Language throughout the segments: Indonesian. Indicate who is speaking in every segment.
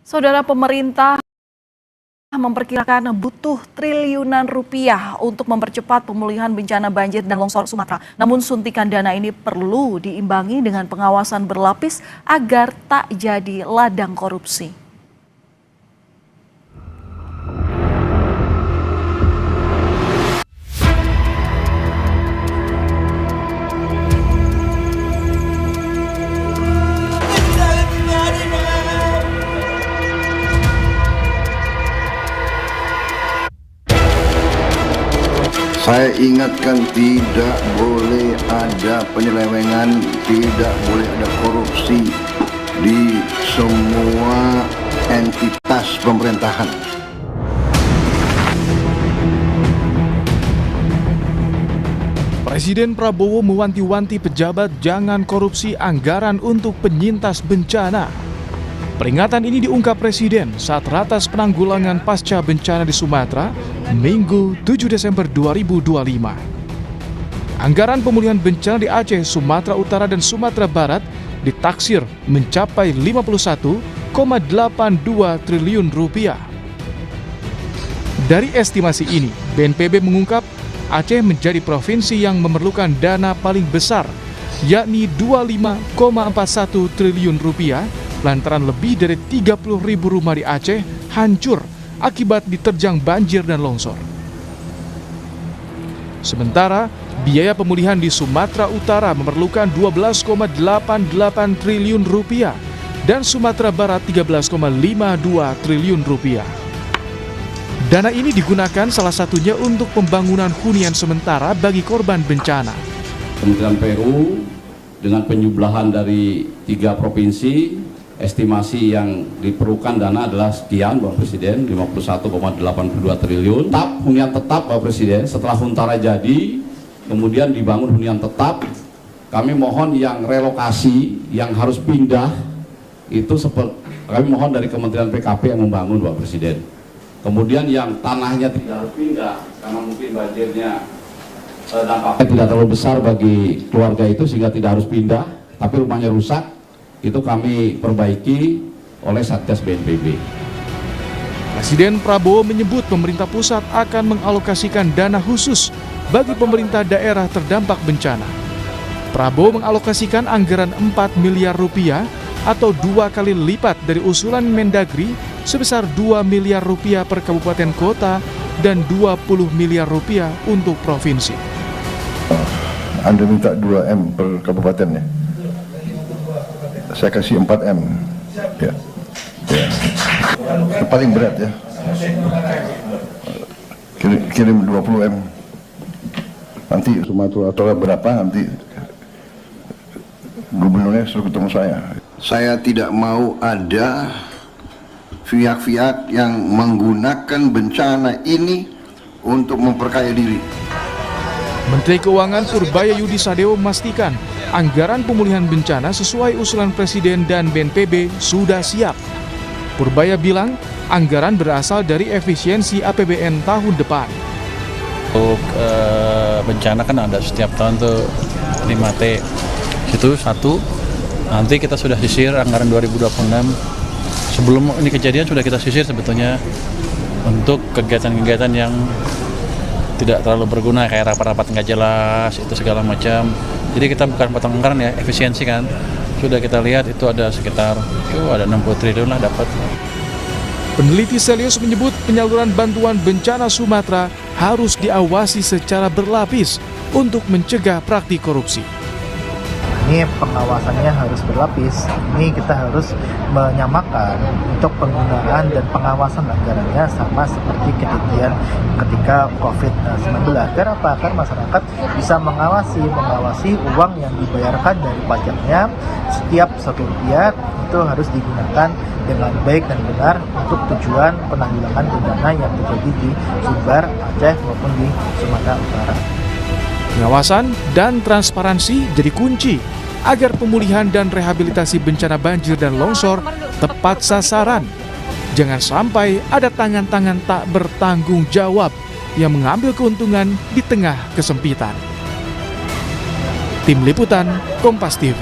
Speaker 1: Saudara, pemerintah memperkirakan butuh triliunan rupiah untuk mempercepat pemulihan bencana banjir dan longsor Sumatera. Namun suntikan dana ini perlu diimbangi dengan pengawasan berlapis agar tak jadi ladang korupsi.
Speaker 2: Saya ingatkan, tidak boleh ada penyelewengan, tidak boleh ada korupsi di semua entitas pemerintahan.
Speaker 3: Presiden Prabowo mewanti-wanti pejabat jangan korupsi anggaran untuk penyintas bencana. Peringatan ini diungkap Presiden saat ratas penanggulangan pasca bencana di Sumatera, Minggu 7 Desember 2025. Anggaran pemulihan bencana di Aceh, Sumatera Utara, dan Sumatera Barat ditaksir mencapai 51,82 triliun rupiah. Dari estimasi ini, BNPB mengungkap Aceh menjadi provinsi yang memerlukan dana paling besar, yakni 25,41 triliun rupiah, lantaran lebih dari 30.000 rumah di Aceh hancur akibat diterjang banjir dan longsor. Sementara, biaya pemulihan di Sumatera Utara memerlukan 12,88 triliun rupiah dan Sumatera Barat 13,52 triliun rupiah. Dana ini digunakan salah satunya untuk pembangunan hunian sementara bagi korban bencana.
Speaker 4: Kementerian PU dengan penjumlahan dari 3 provinsi, estimasi yang diperlukan dana adalah sekian, Bapak Presiden, 51,82 triliun. Hunian tetap, Bapak Presiden, setelah Huntara jadi, kemudian dibangun hunian tetap, kami mohon yang relokasi, yang harus pindah, itu kami mohon dari Kementerian PKP yang membangun, Bapak Presiden. Kemudian yang tanahnya tidak harus pindah, karena mungkin banjirnya dampaknya tidak terlalu besar bagi keluarga itu sehingga tidak harus pindah, tapi rumahnya rusak, itu kami perbaiki oleh Satgas BNPB.
Speaker 3: Presiden Prabowo menyebut pemerintah pusat akan mengalokasikan dana khusus bagi pemerintah daerah terdampak bencana. Prabowo mengalokasikan anggaran 4 miliar rupiah atau 2 kali lipat dari usulan Mendagri sebesar 2 miliar rupiah per kabupaten kota dan 20 miliar rupiah untuk provinsi.
Speaker 2: Anda minta 2M per kabupaten ya? Saya kasih 4M. Ya. Yang paling berat ya. Kirim 20M. Nanti Sumatera Utara berapa, nanti gubernurnya suruh ketemu saya. Saya tidak mau ada pihak-pihak yang menggunakan bencana ini untuk memperkaya diri.
Speaker 3: Menteri Keuangan Purbaya Yudi Sadewo memastikan anggaran pemulihan bencana sesuai usulan Presiden dan BNPB sudah siap. Purbaya bilang anggaran berasal dari efisiensi APBN tahun depan.
Speaker 5: Untuk bencana kan ada setiap tahun tuh 5T, itu satu. Nanti kita sudah sisir anggaran 2026. Sebelum ini kejadian sudah kita sisir sebetulnya untuk kegiatan-kegiatan yang tidak terlalu berguna kayak rapat-rapat nggak jelas itu segala macam. Jadi kita bukan potong anggaran ya, efisiensi kan. Sudah kita lihat itu ada sekitar ada 60 triliun lah dapat.
Speaker 3: Peneliti Selius menyebut penyaluran bantuan bencana Sumatera harus diawasi secara berlapis untuk mencegah praktik korupsi.
Speaker 6: Ini pengawasannya harus berlapis. Ini kita harus menyamakan untuk penggunaan dan pengawasan anggarannya sama seperti kejadian ketika COVID-19. Kenapa? Karena masyarakat bisa mengawasi uang yang dibayarkan dari pajaknya. Setiap 1 rupiah itu harus digunakan dengan baik dan benar untuk tujuan penanggulangan bencana yang terjadi di Sumbar, Aceh maupun di Sumatera Utara.
Speaker 3: Pengawasan dan transparansi jadi kunci agar pemulihan dan rehabilitasi bencana banjir dan longsor tepat sasaran. Jangan sampai ada tangan-tangan tak bertanggung jawab yang mengambil keuntungan di tengah kesempitan. Tim Liputan Kompas TV.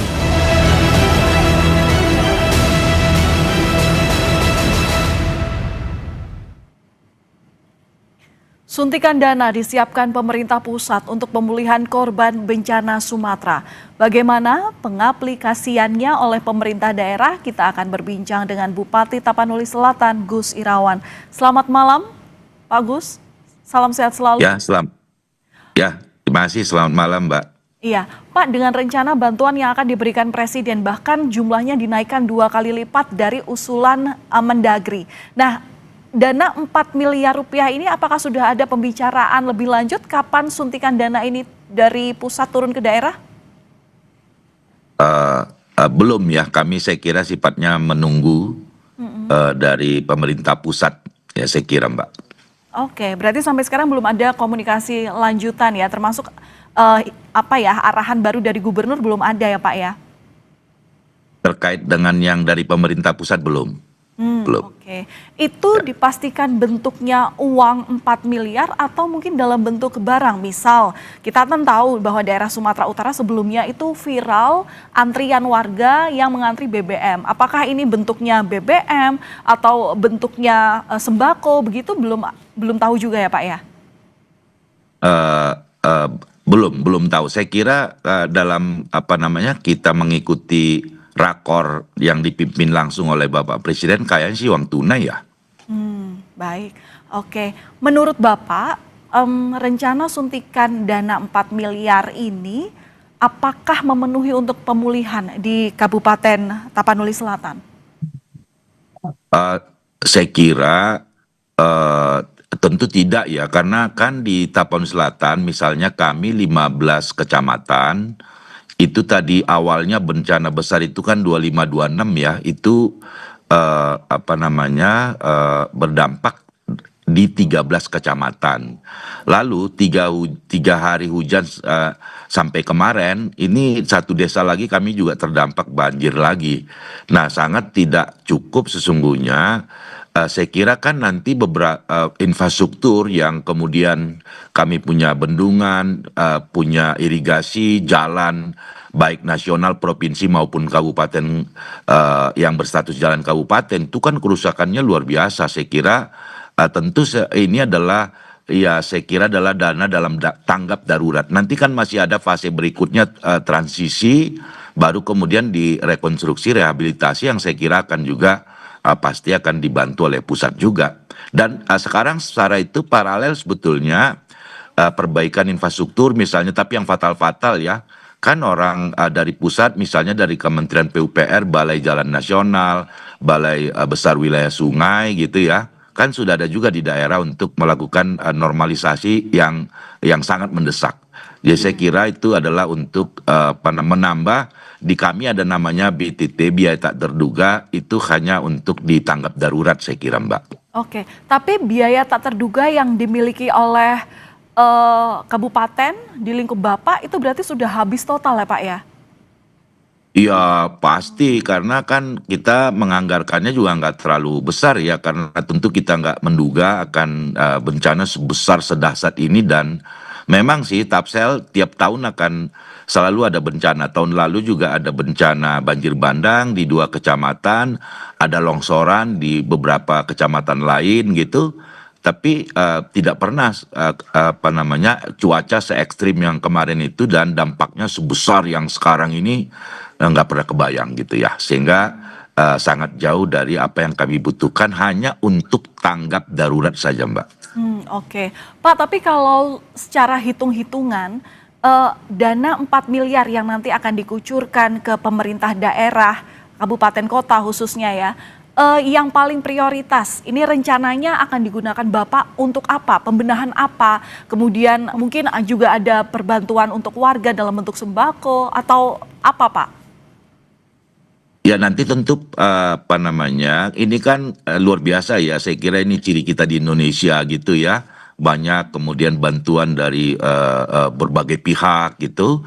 Speaker 1: Suntikan dana disiapkan pemerintah pusat untuk pemulihan korban bencana Sumatera. Bagaimana pengaplikasiannya oleh pemerintah daerah? Kita akan berbincang dengan Bupati Tapanuli Selatan, Gus Irawan. Selamat malam, Pak Gus. Salam sehat selalu.
Speaker 7: Terima kasih. Selamat malam, Mbak.
Speaker 1: Iya, Pak, dengan rencana bantuan yang akan diberikan Presiden, bahkan jumlahnya dinaikkan 2 kali lipat dari usulan Mendagri. Nah, dana 4 miliar rupiah ini apakah sudah ada pembicaraan lebih lanjut kapan suntikan dana ini dari pusat turun ke daerah?
Speaker 7: Belum ya, kami saya kira sifatnya menunggu dari pemerintah pusat, ya saya kira, Mbak.
Speaker 1: Oke, berarti sampai sekarang belum ada komunikasi lanjutan ya, termasuk arahan baru dari gubernur belum ada ya Pak ya?
Speaker 7: Terkait dengan yang dari pemerintah pusat belum. Belum.
Speaker 1: Oke, itu dipastikan bentuknya uang 4 miliar atau mungkin dalam bentuk barang. Misal, kita kan tahu bahwa daerah Sumatera Utara sebelumnya itu viral antrian warga yang mengantri BBM. Apakah ini bentuknya BBM atau bentuknya sembako, begitu belum tahu juga ya Pak ya?
Speaker 7: Belum tahu. Saya kira dalam kita mengikuti rakor yang dipimpin langsung oleh Bapak Presiden, kayaknya sih uang tunai ya.
Speaker 1: Baik, oke. Menurut Bapak, rencana suntikan dana 4 miliar ini apakah memenuhi untuk pemulihan di Kabupaten Tapanuli Selatan?
Speaker 7: Saya kira tentu tidak ya, karena kan di Tapanuli Selatan misalnya kami 15 kecamatan, itu tadi awalnya bencana besar itu kan 2526 ya, itu berdampak di 13 kecamatan. Lalu tiga hari hujan sampai kemarin, ini satu desa lagi kami juga terdampak banjir lagi. Nah, sangat tidak cukup sesungguhnya. Saya kira kan nanti beberapa infrastruktur yang kemudian kami punya bendungan, punya irigasi, jalan, baik nasional, provinsi maupun kabupaten yang berstatus jalan kabupaten, itu kan kerusakannya luar biasa. Saya kira tentu ini adalah saya kira adalah dana dalam tanggap darurat. Nanti kan masih ada fase berikutnya, transisi, baru kemudian direkonstruksi, rehabilitasi yang saya kira akan juga pasti akan dibantu oleh pusat juga. Dan sekarang secara itu paralel sebetulnya perbaikan infrastruktur misalnya, tapi yang fatal-fatal ya, kan orang dari pusat misalnya dari Kementerian PUPR, Balai Jalan Nasional, Balai Besar Wilayah Sungai gitu ya, kan sudah ada juga di daerah untuk melakukan normalisasi yang sangat mendesak. Jadi saya kira itu adalah untuk menambah, di kami ada namanya BTT, biaya tak terduga, itu hanya untuk ditanggap darurat saya kira, Mbak.
Speaker 1: Oke, tapi biaya tak terduga yang dimiliki oleh kabupaten di lingkup Bapak itu berarti sudah habis total ya Pak ya?
Speaker 7: Iya pasti, karena kan kita menganggarkannya juga nggak terlalu besar ya, karena tentu kita nggak menduga akan bencana sebesar sedahsyat ini. Dan memang sih Tapsel tiap tahun akan selalu ada bencana. Tahun lalu juga ada bencana banjir bandang di 2 kecamatan, ada longsoran di beberapa kecamatan lain gitu. Tapi tidak pernah cuaca se ekstrim yang kemarin itu dan dampaknya sebesar yang sekarang ini nggak pernah kebayang gitu ya. Sehingga sangat jauh dari apa yang kami butuhkan, hanya untuk tanggap darurat saja, Mbak.
Speaker 1: Oke, Pak, tapi kalau secara hitung-hitungan, dana 4 miliar yang nanti akan dikucurkan ke pemerintah daerah, kabupaten kota khususnya ya, yang paling prioritas, ini rencananya akan digunakan Bapak untuk apa? Pembenahan apa? Kemudian mungkin juga ada perbantuan untuk warga dalam bentuk sembako atau apa Pak?
Speaker 7: Ya nanti tentu ini kan luar biasa ya, saya kira ini ciri kita di Indonesia gitu ya. Banyak kemudian bantuan dari berbagai pihak gitu.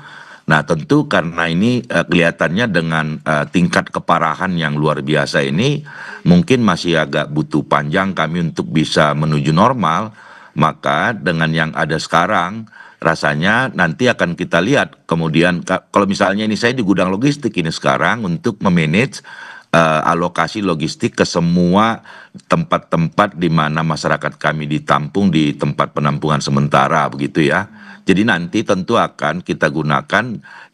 Speaker 7: Nah tentu karena ini kelihatannya dengan tingkat keparahan yang luar biasa ini, mungkin masih agak butuh panjang kami untuk bisa menuju normal. Maka dengan yang ada sekarang, rasanya nanti akan kita lihat kemudian kalau misalnya ini saya di gudang logistik ini sekarang untuk memanage alokasi logistik ke semua tempat-tempat di mana masyarakat kami ditampung di tempat penampungan sementara begitu ya. Jadi nanti tentu akan kita gunakan,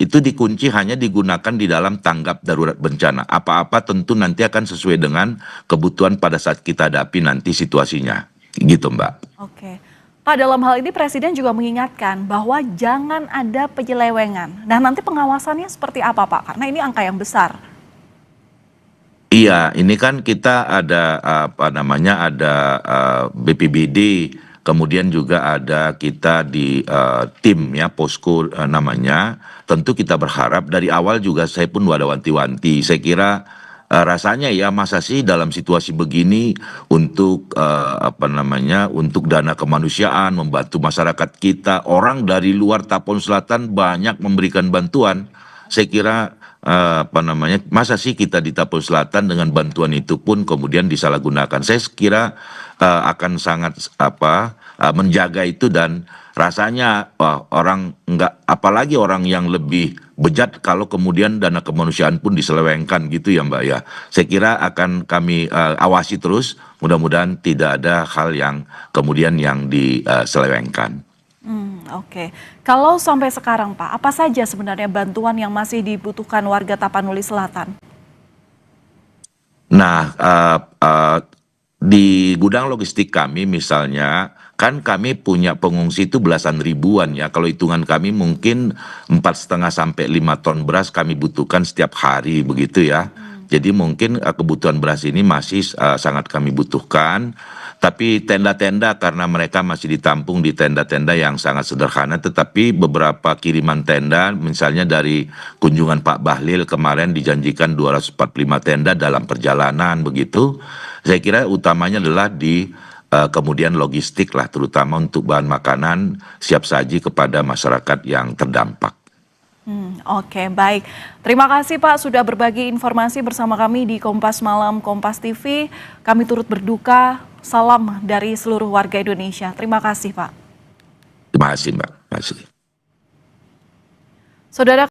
Speaker 7: itu dikunci hanya digunakan di dalam tanggap darurat bencana. Apa-apa tentu nanti akan sesuai dengan kebutuhan pada saat kita hadapi nanti situasinya. Gitu Mbak.
Speaker 1: Oke. Pak, dalam hal ini Presiden juga mengingatkan bahwa jangan ada penyelewengan. Nah, nanti pengawasannya seperti apa Pak? Karena ini angka yang besar.
Speaker 7: Iya, ini kan kita ada ada BPBD, kemudian juga ada kita di tim ya posko namanya. Tentu kita berharap dari awal juga saya pun ada wanti-wanti. Saya kira rasanya ya masa sih dalam situasi begini untuk untuk dana kemanusiaan membantu masyarakat kita, orang dari luar Tapon Selatan banyak memberikan bantuan. Saya kira masa sih kita di Tapon Selatan dengan bantuan itu pun kemudian disalahgunakan. Saya kira akan sangat menjaga itu, dan rasanya orang enggak, apalagi orang yang lebih bejat kalau kemudian dana kemanusiaan pun diselewengkan gitu ya Mbak ya. Saya kira akan kami awasi terus, mudah-mudahan tidak ada hal yang kemudian yang diselewengkan.
Speaker 1: Oke. Kalau sampai sekarang Pak, apa saja sebenarnya bantuan yang masih dibutuhkan warga Tapanuli Selatan?
Speaker 7: Nah, di gudang logistik kami misalnya, kan kami punya pengungsi itu belasan ribuan ya. Kalau hitungan kami mungkin 4,5 sampai 5 ton beras kami butuhkan setiap hari begitu ya. Jadi mungkin kebutuhan beras ini masih sangat kami butuhkan. Tapi tenda-tenda karena mereka masih ditampung di tenda-tenda yang sangat sederhana, tetapi beberapa kiriman tenda misalnya dari kunjungan Pak Bahlil kemarin dijanjikan 245 tenda dalam perjalanan begitu. Saya kira utamanya adalah di kemudian logistik lah, terutama untuk bahan makanan siap saji kepada masyarakat yang terdampak.
Speaker 1: Oke, baik. Terima kasih Pak sudah berbagi informasi bersama kami di Kompas Malam Kompas TV. Kami turut berduka. Salam dari seluruh warga Indonesia. Terima kasih Pak.
Speaker 7: Terima kasih Mbak. Terima kasih.
Speaker 1: Saudara